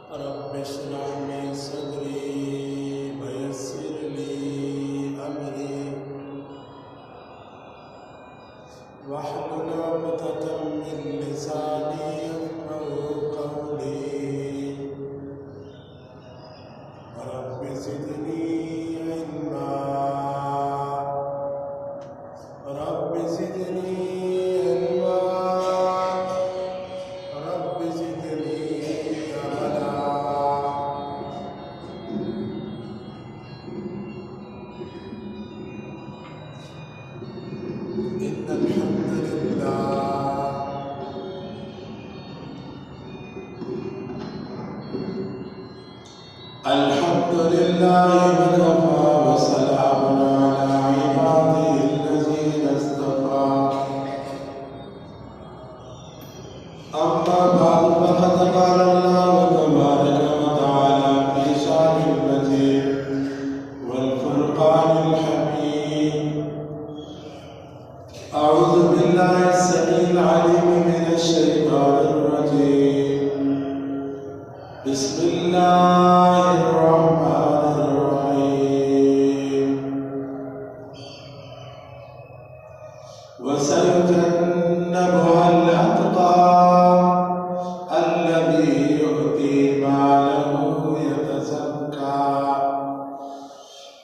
रब्ब इश्रह ली सदरी वयस्सिर ली अमरी वहलुल उक़दतम मिन लिसानी यफ़क़हू क़ौली रब्बि ज़िदनी इल्मा रब्बि ज़िदनी इल्मा रब्बि ज़िदनी अमला। इन्नल हम्दुलिल्लाह वकफ़ा व सलामुन अला इबादिहिल्लज़ीना इस्तफ़ा। अम्मा बअद फ़क़द क़ाल अल्लाहु तबारक व तआला फ़ी शानिल मजीद वल फ़ुरक़ानिल हमीद। अऊज़ु बिल्लाहि अस्समीइल अलीम मिनश शैतानिर रजीम। बिस्मिल्लाहिर रहमानिर रहीम। वसयुजन्नबुहल अत्क़ा अल्लज़ी यु'ती मालहु यतज़क्का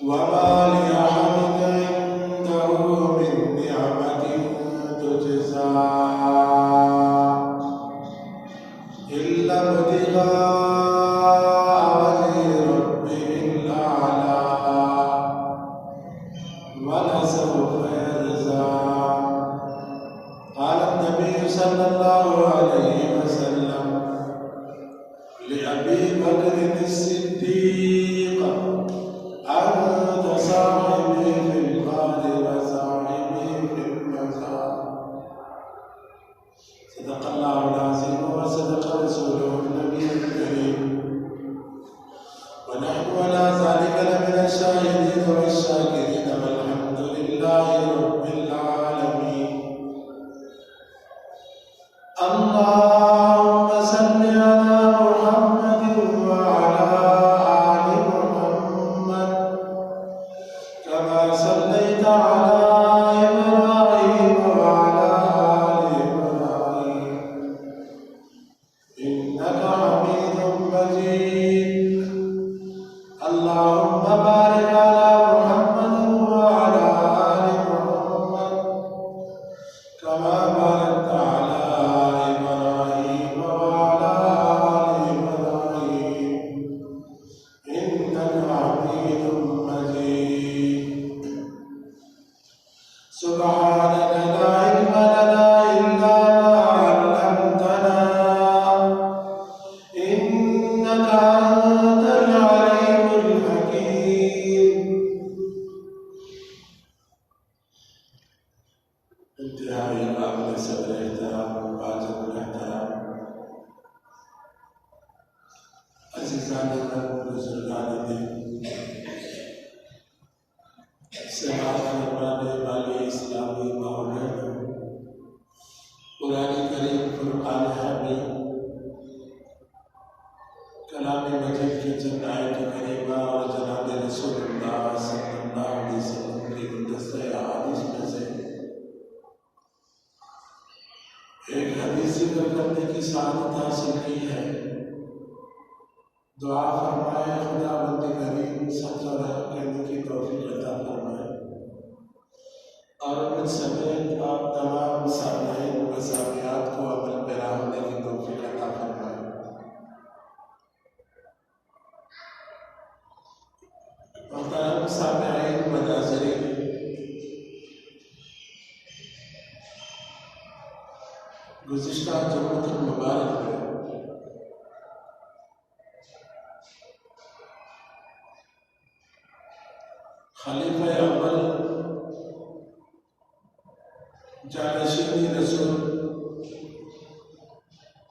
वमा लिअहदिन इंदहु मिन निअमतिन तुजज़ा इल्ला इब्तिग़ाअ वजहि रब्बिहिल अअला वलसौफ़ यरज़ा। क़ाल नबी सल्लल्लाहु अलैहि वसल्लम लिअबी बकर सिद्दीक़ अंत साहिबी फिल ग़ार व साहिबी फिल मज़ार। सदक़ल्लाहुल अज़ीम व सदक़ रसूलुहुन नबियुल करीम व नहनु अला ज़ालिका लमिनश शाहिदीन वश्शाकिरीन वल्हम्दुलिल्लाहि रब्बिल आलमीन। अल्लाहुम्मा सल्लि अला मुहम्मदिन व अला आलि मुहम्मद कमा सल्लैता अला इब्राहीम व अला आलि इब्राहीम इन्नका हमीदुम मजीद। अल्लाहुम्मा बारिक अला मुहम्मदिन व अला आलि मुहम्मद कमा बारकता अला इब्राहीम व अला आलि इब्राहीम इन्नका हमीदुम मजीद। सुब्हानका ला इल्मा लना इल्ला मा अल्लमतना इन्नका अंतल अलीमुल हकीम। इंतहाई काबिल सब्र एहतराम वाजिबुल एहतराम अज़ीज़ान बुज़ुर्गान दीन समाअत फरमाने वाले इस्लामी मौलाना कुरान करीम फुरक़ान हमीद कलाम मजीद के चंद आयत करीमा और जनाब रसूलुल्लाह सल्लल्लाहु अलैहि वसल्लम की गुलदस्ते अहादीस में से एक हदीस जिक्र करने की सआदत हासिल की है। दुआ फरमाए खुदावंद करीम सच्चा कहने की तौफीक अता फरमाए और मुझ समेत आप तमाम सामीईन व सामियात को अमल पैरा होने की तौफीक अता फरमाए। मोहतरम सामीईन व नाज़रीन, गुज़िश्ता जुम्मतुल मुबारक में खलीफा अव्वल जानशीनी रसूल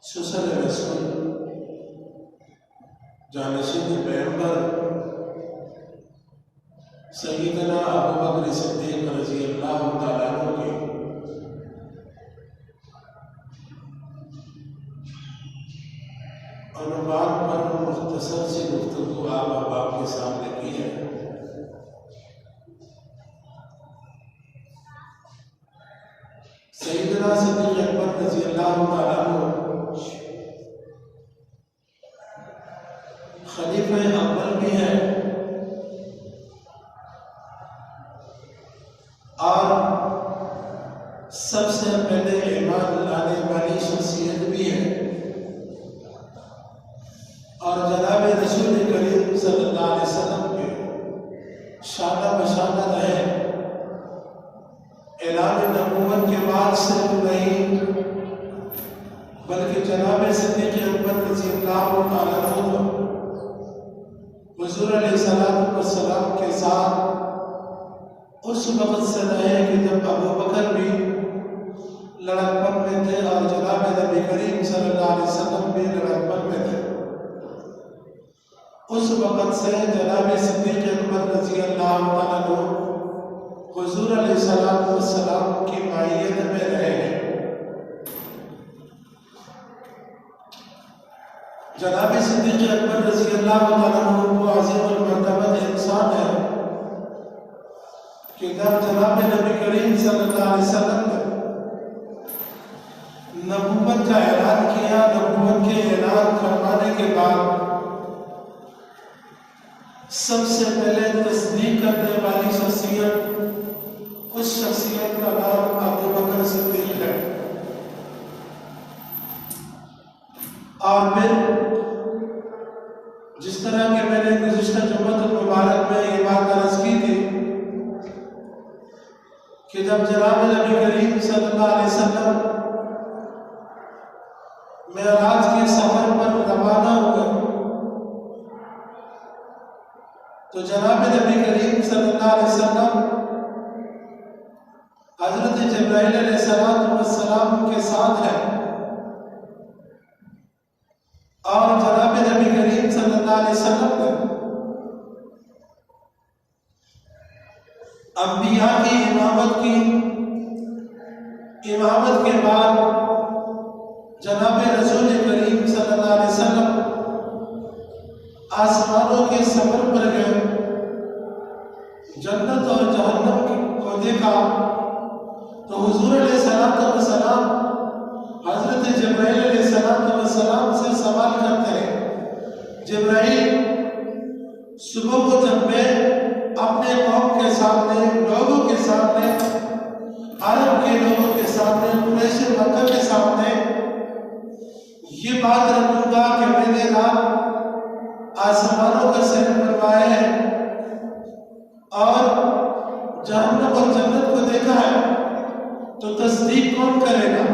सुसल रसूल जानशीनी पैगंबर सय्यदना अबू बकर सिद्दीक़ रज़ियल्लाहु तआला अन्हु की अनुमान पर मुख्तसर सी गुफ्तगू आप अहबाब के सामने की है। सैयदना सिद्दीक़ अकबर रज़ियल्लाहु ताला अन्हु खलीफा अव्वल भी है और सबसे पहले ईमान लाने वाली शख्सियत भी है और जनाब रसूल करीम सल्लल्लाहु अलैहि वसल्लम के शाना बशाना रहे। ऐलान नबूवत के बाद सिर्फ नहीं बल्कि जनाब सिद्दीक़ अकबर रज़ियल्लाहु ताला अन्हु हुज़ूर अलैहिस्सलातु वस्सलाम के साथ उस वक्त से रहे कि जब अबू बकर भी लड़कपन में थे और जनाब नबी करीम सल्लल्लाहु अलैहि वसल्लम भी लड़कपन में थे। उस वक्त से जनाब सिद्दीक़ अकबर रज़ियल्लाहु ताला अन्हु हुज़ूर अलैहिस्सलातु वस्सलाम की मायत में रहे हैं। जनाब सिद्दीक़ अकबर रज़ियल्लाहु ताला अन्हु वो अज़ीमुल मर्तबा इंसान है कि जब जनाब नबी करीम सल्लल्लाहु अलैहि वसल्लम ने नबूवत का ऐलान किया, नबूवत के ऐलान करवाने के बाद सबसे पहले तस्दीक करने वाली शख्सियत, उस शख्सियत का नाम अबू बकर सिद्दीक है। और फिर जिस तरह के मैंने गुज़िश्ता जुम्मतुल मुबारक में ये बात अर्ज़ की थी कि जब जनाब नबी करीम सल्लल्लाहु अलैहि वसल्लम मेराज के सफर पर रवाना हुए तो जनाब नबी करीम सल्लल्लाहु अलैहि वसल्लम हजरत जिब्राइल अलैहिस्सलाम के साथ है और जनाब नबी करीम सल्लल्लाहु अलैहि वसल्लम ने अंबिया की इमामत के बाद जनाब रसूल करीम सल्लल्लाहु अलैहि वसल्लम आसमानों के सफर पर गए, जन्नत और जहन्नम को देखा तो हुजूर अलैहिस्सलातु वस्सलाम हजरत जिब्राइल अलैहिस्सलाम से सवाल करते हैं, जिब्राइल सुबह को जब मैं अपने कौम के सामने, लोगों के सामने, अरब के लोगों के सामने, कुरैश मक्का के सामने ये बात रखूंगा कि मैंने रात आसमानों का सैर करवाया है और जहन्नम और जन्नत को देखा है, तो तस्दीक कौन करेगा?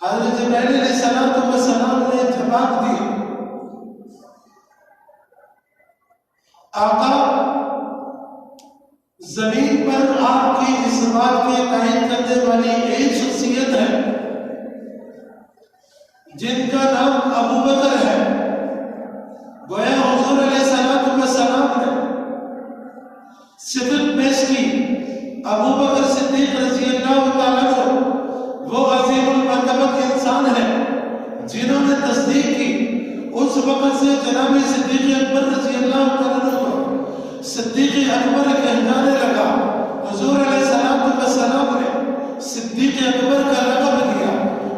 हज़रत जिब्राइल अलैहिस्सलाम ने जवाब दी, आका जमीन पर आपकी इस बात के कायम करने वाली एक शख्सियत है जिनका नाम अबू बकर है। गोया हुजूर अलैहिस्सलाम ने सिफत पेश की, अबू बकर सिद्दीक रज़ियल्लाहु ताला अन्हु वो अज़ीमुल मर्तबा इंसान है जिन्होंने तस्दीक की। उस वक्त से जनाब सिद्दीक़ अकबर रज़ियल्लाहु ताला अन्हु को सिद्दीक़ अकबर कहलाने लगा। हुजूर अलैहिस्सलाम ने सिद्दीक़ अकबर का लक़ब दिया।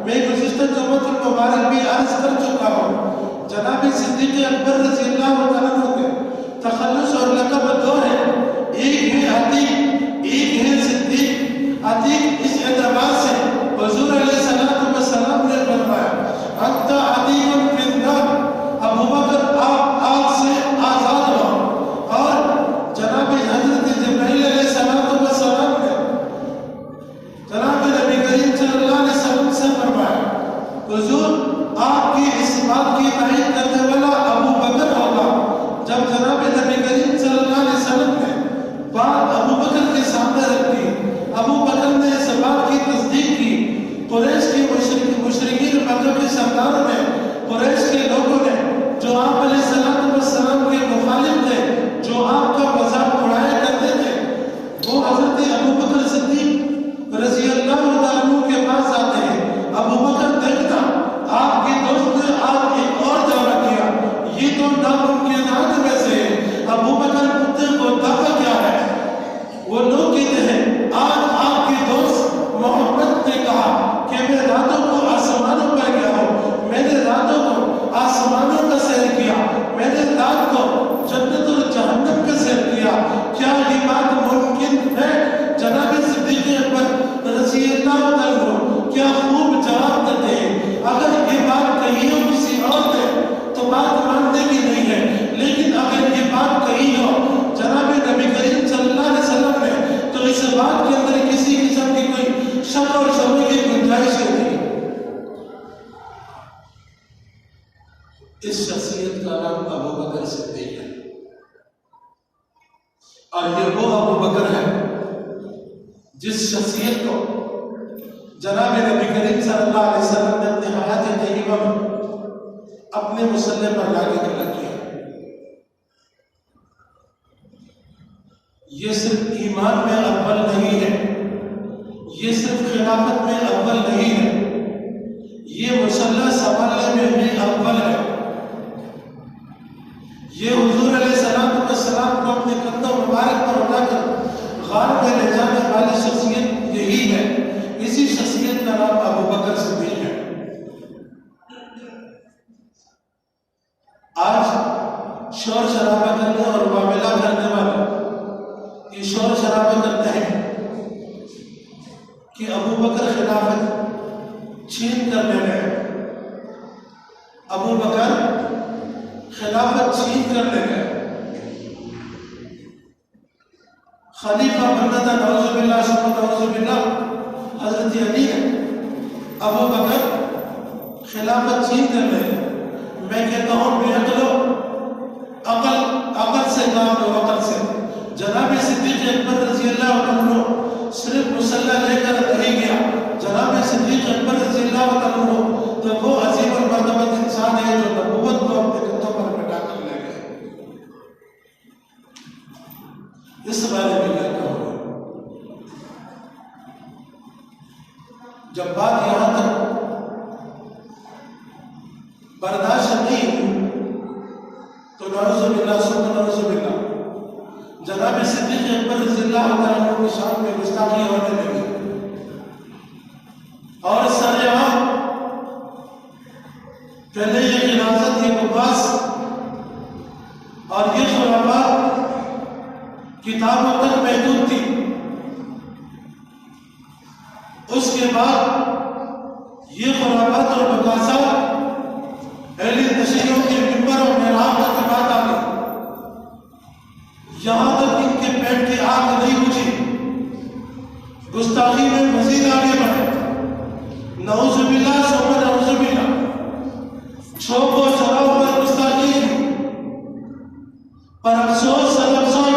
मैं गुज़िश्ता जुम्मतुल मुबारक भी अर्ज़ कर चुका हूँ, जनाब सिद्दीक़ अकबर रज़ियल्लाहु ताला अन्हु के तखल्लुस और लक़ब दो है, एक है अतीक, एक है सिद्दीक। अतीक इस एतबार से हुजूर अलैहिस्सलाम ने फरमाया, अंता अतीकुन फिन्नार, अबू बकर आप आग से आज़ाद हो। और जनाब हज़रत जिब्राइल अलैहिस्सलाम ने जनाब नबी करीम सल्लल्लाहु अलैहि वसल्लम से फरमाया, हुजूर आपकी इस बात की तायीद करने वाला अबू बकर होगा। जब जनाब नबी करीम सल्लल्लाहु अलैहि वसल्लम ने बात अबू बकर के सामने रखी, अबू बकर ने इस रातों को आसमानों पर गया हूँ, मैंने रातों को आसमानों का सैर किया, मैंने रात को जन्नत और जहन्नम का सैर किया। क्या ये बात मुमकिन है? जनाब सिद्दीक़ अकबर रज़ी अल्लाह अन्हु क्या खूब जवाब देते हैं। अगर ये बात कही हो किसी और ने तो बात मानने की नहीं है, लेकिन अगर ये बात कही हो जनाब नबी करीम सल्लल्लाहु अलैहि वसल्लम ने तो इस बात के अंदर किसी किस्म की कोई शक और शबे की गुंजाइश नहीं। इस शख्सियत का नाम अबू बकर सिद्दीक़ है, और ये वो अबू बकर है जिस शख्सियत को जनाब नबी करीम सल्लल्लाहु अलैहि वसल्लम ने अपने हयात तय्यबा में अपने मुसल्ले पर लाके खड़ा किया। ये सिर्फ ईमान में अव्वल नहीं है, ये सिर्फ खिलाफत में अव्वल नहीं है, ये मुसल्ला संभालने में भी अव्वल है। ये हुजूर अलैहिस्सलाम को अपने कंधों मुबारक पर उठाकर गार में ले जाने वाली शख्सियत यही है। इसी शख्सियत का नाम अबू बकर सिद्दीक़ है। आज शोर शराबा करने और मामला करने वाले ये शोर शराबा करते हैं कि अबू बकर खिलाफत छीन कर ले गए, अबू बकर खिलाफत छीन कर ले गए, खलीफा बनना था नौजुबिल्लाह सुम्मा नौजुबिल्लाह हजरत अली है, अबू बकर खिलाफत छीन कर ले गए। मैं कहता हूँ बेअक्लो अकल से काम लो, अकल से। जनाब सिद्दीक़ अकबर रज़ी अल्लाह अन्हु सिर्फ मुसल्ला लेकर नहीं गया, जनाब सिद्दीक़ अकबर रज़ी अल्लाह अन्हु तो वो अजीम और मर्तबत इंसान है जो नबूवत को अपने कंधों पर बैठा कर ले गए। इस बारे में कहता हूँ जब बात यहां तक बर्दाश्त नहीं हुई तो नौजुबिल्लाह सुम्मा नौजुबिल्लाह जनाब सिद्दीक़ अकबर रज़ियल्लाहु अन्हु की शान में गुस्ताखी होने लगी और सरेआम पहले ये इजाजत, ये बकवास और ये खुराफात किताबों तक महदूद थी। उसके बाद ये खुराफात और बकवासात अहले तशय्युअ के मिंबर और मेहराब तक की बात आ गई। यहां तक इनके पेट की आग नहीं बुझी, गुस्ताखी में मजीद आगे बढ़े। नऊजुबिल्लाह सुम्मा नऊजुबिल्लाह, छोको शराब पर गुस्ताखी पर अफसोस सब अफसोस,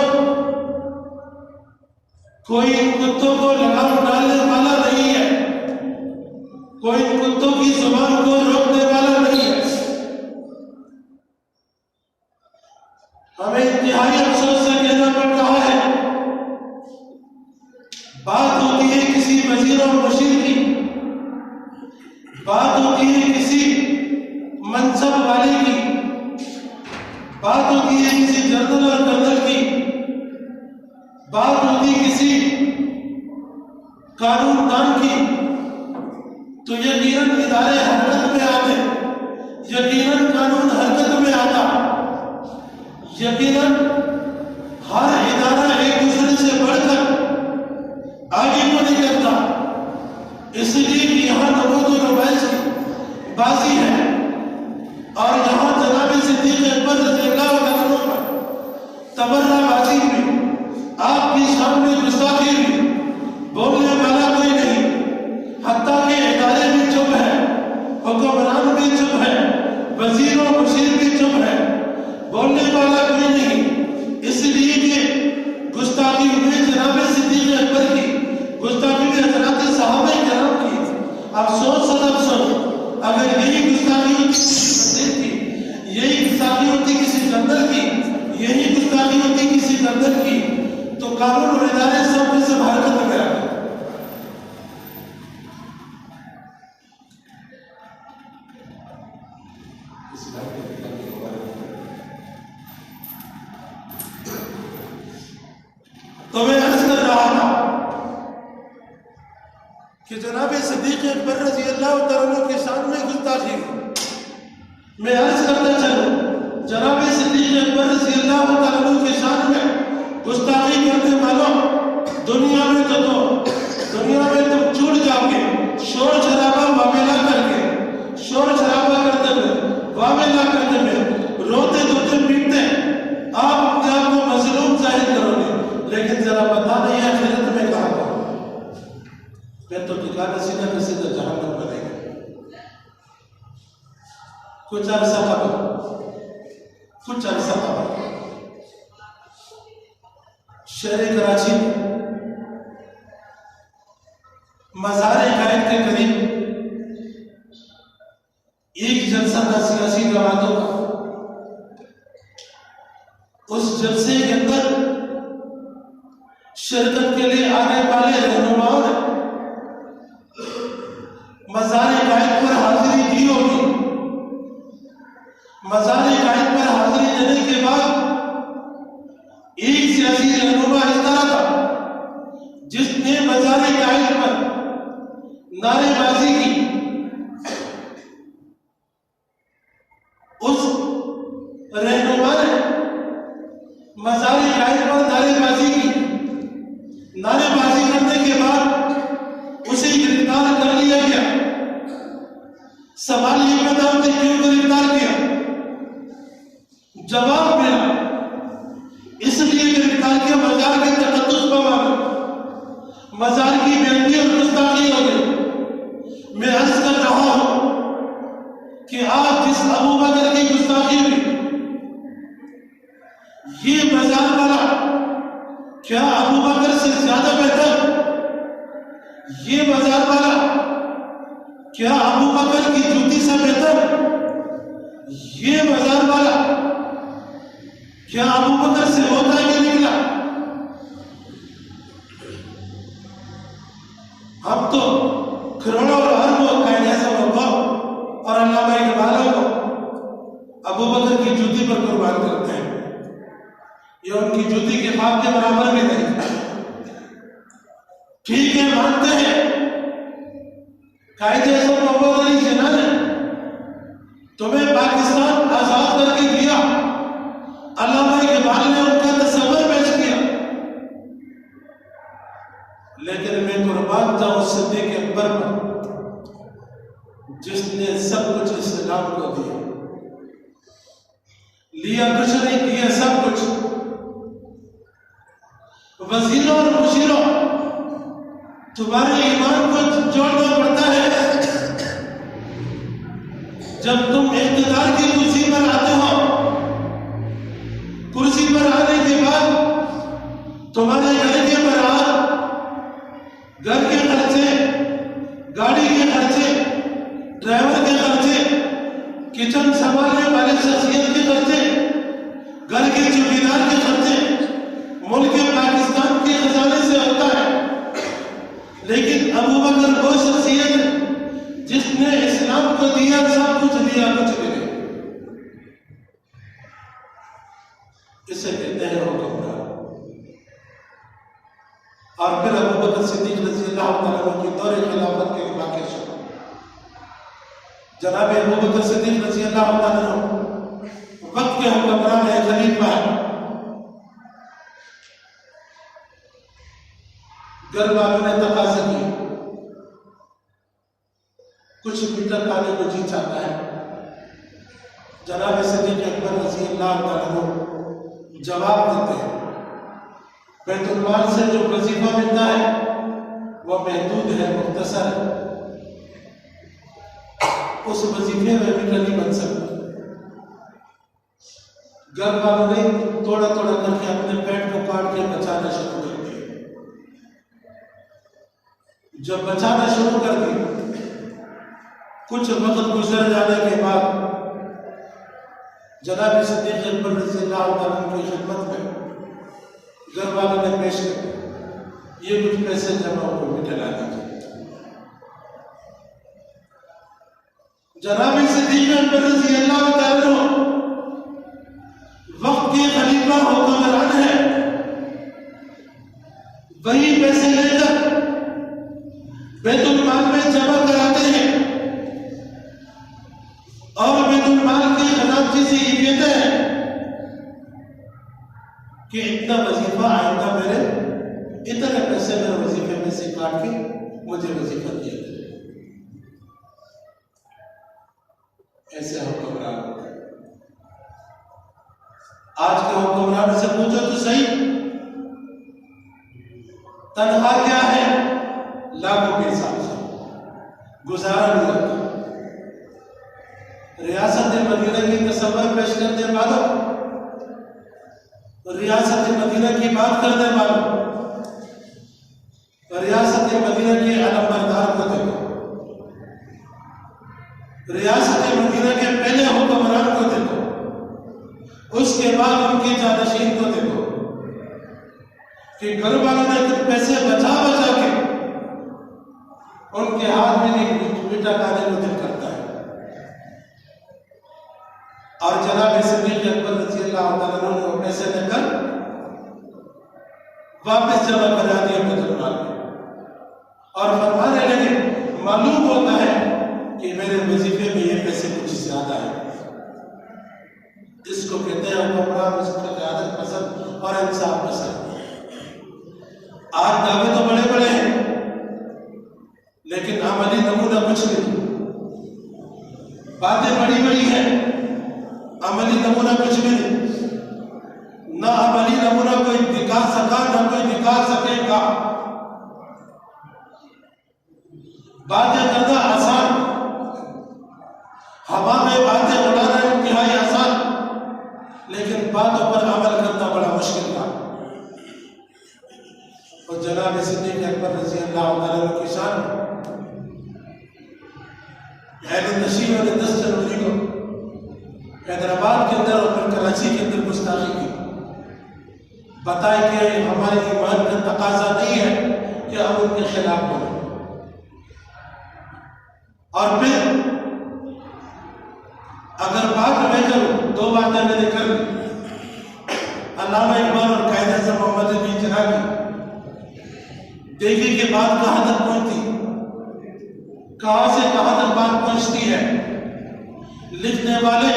कोई इन कुत्तों को लगाम डालने वाला नहीं है, कोई इन कुत्तों की जुबान को रोकने वाला नहीं है। हमें इंतहाई अफसोस से कहना पड़ रहा है, बात होती है किसी वजीर और मुशीर की, बात होती है किसी मनसब वाले की, बात होती है किसी जनरल और कर्नल की, बात होती है किसी कानूनदान की, तो यकीनन इदारे हरकत में आते, यकीनन कानून हरकत में आता, यकीनन हर इदारा एक दूसरे से बढ़कर आगे को नहीं करता। इसलिए कि यहाँ नबूवत और रुबाइश की बाजी है और यहाँ जनाब सिद्दीक़ अकबर रज़ियल्लाहु अन्हु पर तबर्राबाजी हुई, आपकी शान में गुस्ताखी हुई, बोलने वाला कोई नहीं, हत्ता के इदारे भी चुप है, हुक्मरान भी चुप है, वजीर और मुशीर भी चुप है, बोलने वाला कोई नहीं। इसलिए कि गुस्ताखी हुई जनाब सिद्दीक़ अकबर की, गुस्ताखी हुई हज़रात सहाबा किराम की। अफसोस अफसोस, अगर यही गुस्ताखी होती थी, यही गुस्ताखी होती किसी जनरल की, यही गुस्ताखी होती किसी जनरल की, तो कानून और इदारे सब में से हरकत में आ गए। तो मैं अर्ज कर रहा था कि जनाब सिद्दीक़ अकबर रज़ी अल्लाह मैं अर्ज करता चलूं, जनाब सिद्दीक अकबर रज़ियल्लाहु तआला अन्हु के शान में गुस्ताखी करने वालों, दुनिया में तुम छूट जाओगे शोर शराबा वामेला करके, शोर शराबा करते हुए, वामेला करते हुए, रोते धोते पीटते आप अपने आप को मजलूम जाहिर करोगे, लेकिन जरा बता नहीं आखिरत में कहा फिर तो ठिकाना सीधा का सीधा जहन्नम बनेगा। कुछ अरसा कबल शहर कराची मज़ार-ए-कायद के करीब एक जलसा था सियासी जमातों का। उस जलसे के अंदर शिरकत के लिए आने वाले रहनुमाओं ने मज़ार-ए-कायद पर हाजिरी दी होगी। मज़ार-ए-कायद पर हाजिरी देने के बाद एक सियासी रहनुमा इस तरह था जिसने मज़ार-ए-कायद पर नारेबाजी की। उस रहनुमा ने मज़ार-ए-कायद पर नारेबाजी की। नारेबाजी करने के बाद उसे गिरफ्तार कर लिया गया। सवाल ये पैदा होता है क्यों गिरफ्तार किया? जवाब मिला इसलिए गिरफ्तार किया मज़ार के तकद्दुस बवा में, मज़ार की बेइज्जती और गुस्ताखी हो गई। मैं अर्ज कर रहा हूं कि आज जिस अबू बकर की गुस्ताखी हुई, ये मज़ार वाला क्या अबू बकर से ज्यादा बेहतर? ये मज़ार वाला क्या अबू बकर की जूती से बेहतर? ये मज़ार वाला क्या अबू बकर से होता है कि निकला? हम तो करोड़ों और अरबों कायनात को और अल्लामा इकबाल को अबू बकर की जूती पर कुर्बान करते हैं। ये उनकी जूती के ख्वाब के बराबर भी नहीं। ठीक है, मानते हैं कायदे आज़म मोहम्मद अली जिन्ना ने तुम्हें पाकिस्तान आजाद करके दिया, अल्लामा इकबाल ने उनका तस्वर पेश किया, लेकिन मैं कुर्बान जाऊं सिद्दीक अकबर पर जिसने सब कुछ इस्लाम को दिया। लिया कुछ नहीं, दिया सब कुछ। वजीरों और मुशीरों, तुम्हारे ईमान को जोड़ना पड़ता है। जब तुम इख्तिदार की कुर्सी पर आते हो, कुर्सी पर आने के बाद तुम्हारे घर के बरात, घर के खर्चे, गाड़ी के खर्चे, ड्राइवर के खर्चे, किचन संभालने वाले शख्सियत के खर्चे, घर के चौकीदार के खर्चे मुल्क पाकिस्तान के खजाने से होता है। लेकिन अबू बकर वो शख्सियत जिसने इस्लाम को दिया, सब कुछ दिया, कुछ भी नहीं। इसे कहते हैं हुक्मरान। और फिर अबू बकर सिद्दीक रज़ियल्लाहु तआला अन्हु की दौरे खिलाफत के वाक़या शुरू। जनाब अबू बकर सिद्दीक रज़ियल्लाहु तआला अन्हु वक्त के हुक्मरान है, खलीफा है। घर वालों ने तकाज़ा किया, कुछ मीठा खाने को जी चाहता है। जनाब सिद्दीक अकबर रज़ियल्लाहु तआला अन्हु जवाब देते हैं, बैतुल माल से जो वजीफा मिलता है वह महदूद है, मुख्तसर है, उस वजीफे में मीठा नहीं बन सकता। घर वालों ने थोड़ा थोड़ा करके अपने पेट को काट के बचाना शुरू कर दिया। जब बचाना शुरू कर दिया, कुछ वक्त गुजर जाने के बाद जनाब सिद्दीक अकबर रज़ियल्लाहु तआला अन्हु की खिदमत में घर वालों ने पेश किया, ये कुछ पैसे जमा हुए, मीठा ला दीजिए। जनाब सिद्दीक अकबर रज़ियल्लाहु तआला अन्हु वक्त के खलीफा हुक्मरान है, वही पैसे लेकर बैतुल माल में जमा कराते हैं और बैतुल माल चीजें ये कहते हैं कि इतना वजीफा आएगा मेरे, इतने पैसे मेरे वजीफे में से काट के मुझे वजीफा दिया जाए। ऐसे हुक्मरान होते हैं। आज के हुक्मरान से पूछो तो सही, तनख्वाह क्या है? लाखों के हिसाब से गुजारा नहीं होता। रियासत मदीना की तस्वीर पेश करने वालों, रियासत मदीना की बात करने वालों, रियासत मदीना के अलमबरदार को देखो, रियासत मदीना के पहले हुक्मरान को देखो, उसके बाद उनके जानशीन को देखो कि घर वालों ने कुछ पैसे बचा बचा के उनके हाथ में मीठा खाने को दिल करता है। और जनाब सिद्दीक़ अकबर रज़ी अल्लाह तआला अन्हु ने वो पैसे देकर वापस जमा करा दिए बैतुल माल में और फरमाने लगे, मालूम होता है कि मेरे वजीफे में ये पैसे कुछ ज्यादा है। इसको कहते हैं हुक्मरान उसको क़यादत पसंद और इंसाफ पसंद। आज दावे तो बड़े बड़े हैं लेकिन अमली नमूना कुछ नहीं। बातें बड़ी बड़ी हैं, अमली नमूना कुछ भी नहीं। ना अमली नमूना कोई दिखा सका, ना कोई दिखा सकेगा। बातें करना आसान, हवा में बातें उड़ाना इंतहाई आसान, लेकिन बातों पर अमल करना बड़ा मुश्किल था। और जनाब सिद्दीक़ अकबर रज़ी अल्लाह तआला अन्हु की शान नशीब ने 10 जनवरी को हैदराबाद के अंदर और फिर कराची के अंदर गुस्ताखी की, बताए कि हमारे ईमान का तकाजा नहीं है कि हम उनके खिलाफ बोलें। और फिर अगर बात मैं करूं, 2 बातें मैंने कर ली। अल्लामा इकबाल और कायद आज़म मोहम्मद अली जिन्ना की देखिए कि बात कहां तक पहुंचती, कहां से कहां तक बात पहुंचती है। लिखने वाले,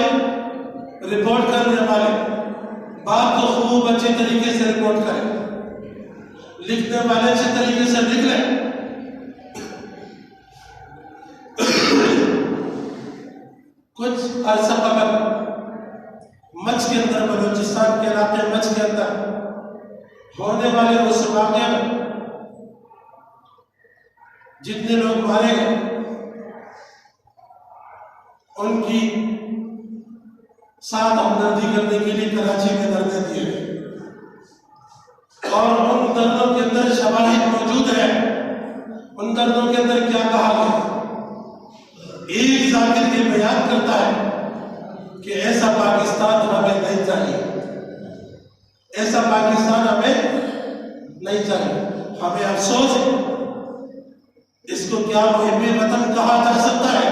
रिपोर्ट करने वाले बात को खूब अच्छे तरीके से रिपोर्ट करें, लिखने वाले अच्छे तरीके से लिख लें। कुछ अरसा कबल मच के अंदर, बलूचिस्तान के इलाके मच के अंदर होने वाले उस वाक़े में जितने लोग मारे गए उनकी साथ हमदर्दी करने के लिए कराची में धरने दिए गए और उन दर्दों के अंदर शवाहिद मौजूद है। उन दर्दों के अंदर क्या कहा गया? एक जाकिर ये बयान करता है कि ऐसा पाकिस्तान हमें नहीं चाहिए, ऐसा पाकिस्तान हमें नहीं चाहिए। हमें अफसोस है, इसको क्या मुहिब्बे वतन कहा जा सकता है?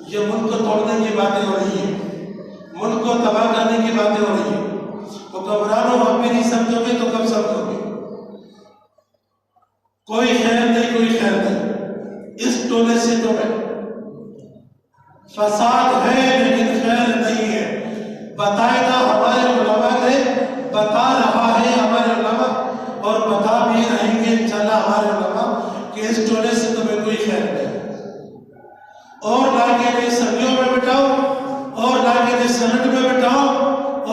ये मुल्क को तोड़ने की बातें हो रही है, मुल्क को तबाह करने की बातें हो रही है। हुक्मरानों अब भी नहीं समझोगे तो कब समझोगे? कोई खैर नहीं, कोई खैर नहीं। इस टोले से तो मैं फसाद है लेकिन खैर नहीं है, बताएगा हमारे उलमा ने, बता रहा है हमारे उलमा और बता भी रहेंगे इंशाअल्लाह हमारे उलमा कि इस टोले से तुम्हें कोई खैर नहीं। और लाके ने समियों में बिठाओ, और लाके ने सेनेट में बिठाओ,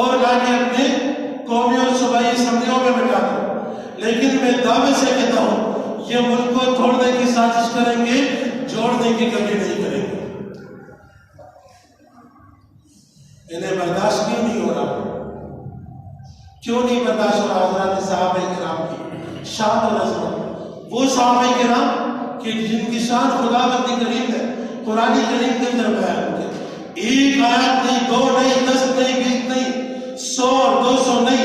और लाके अपने कौमी और सूबाई असम्बलियों में बिठा दो, लेकिन मैं दावे से कहता हूँ ये मुल्क को तोड़ने की साजिश करेंगे, जोड़ने की कभी नहीं करेंगे। इन्हें बर्दाश्त क्यों नहीं हो रहा? क्यों नहीं बर्दाश्त हो रहा? हज़रात सहाबा-ए-किराम की शान और अज़मत, वो सहाबा-ए-किराम कि जिनकी शान खुदावंदी करीम है कुरान करीम के अंदर बयान की। एक आयत नहीं, 2 नहीं, 10 नहीं, 20 नहीं, 100 200 नहीं,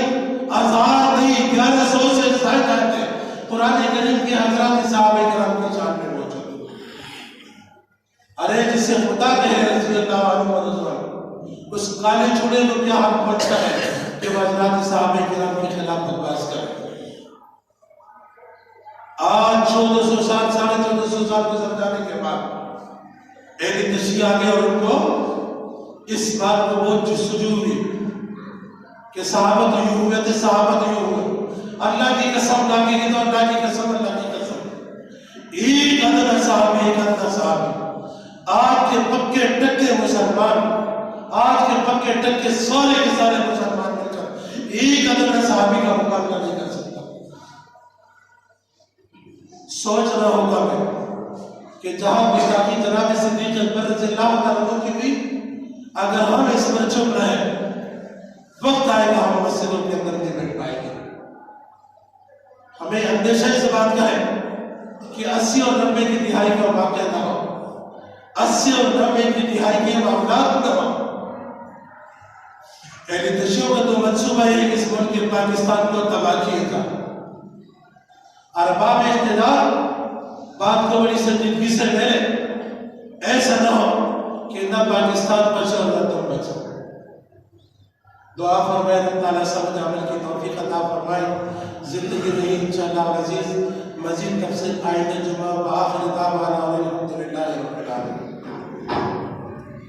1000 नहीं, 1100 से ज्यादा आयतें कुरान करीम के हज़रात सहाबा-ए-किराम की शान में मौजूद है। अरे जिसे खुदा कहे रज़ी अल्लाह अन्हु उस काले चूड़े को क्या हक बनता है कि वह हज़रात सहाबा-ए-किराम के खिलाफ बकवास करे? आज 1400 साल, 1450 साल गुजर जाने के बाद एक तशी आ गया और उनको इस बात को बहुत जस्तजू हुई कि सहाबत यूं हुए थे, सहाबत यूं हुए। अल्लाह की कसम लागी की तो अल्लाह की कसम, अल्लाह की कसम। एक अदना साहब, एक अदना साहब आज के पक्के टक्के मुसलमान, आज के पक्के टक्के सारे के सारे मुसलमान मिलकर एक अदना साहबी का मुकाबला नहीं कर सकता। सोच रहा होगा मैं कि जहां बेताकी जनाब सिद्दीक अकबर रज़ियल्लाहु अन्हु की भी, अगर हम इस पर चुप रहे, वक्त आएगा हम मस्जिदों के अंदर नहीं बैठ पाएंगे। हमें अंदेशा इस बात का है कि 80 और 90 की तिहाई का वाक़या ना हो, 80 और 90 की तिहाई के मामलात न हो। तशियों का तो मंसूबा है कि इस मुल्क के पाकिस्तान को तबाह किया था। अरबाब इख्तिदार बात को बड़ी संजीदगी से ले, ऐसा ना हो कि ना पाकिस्तान बचे और ना तुम बचो। दुआ फरमाए ताला समझ अमल की तौफीक अता फरमाए। जिंदगी नहीं इंशाअल्लाह अज़ीज मजीद तफसील आइंदा जुमा आखिर दावाना अल्हम्दुलिल्लाह।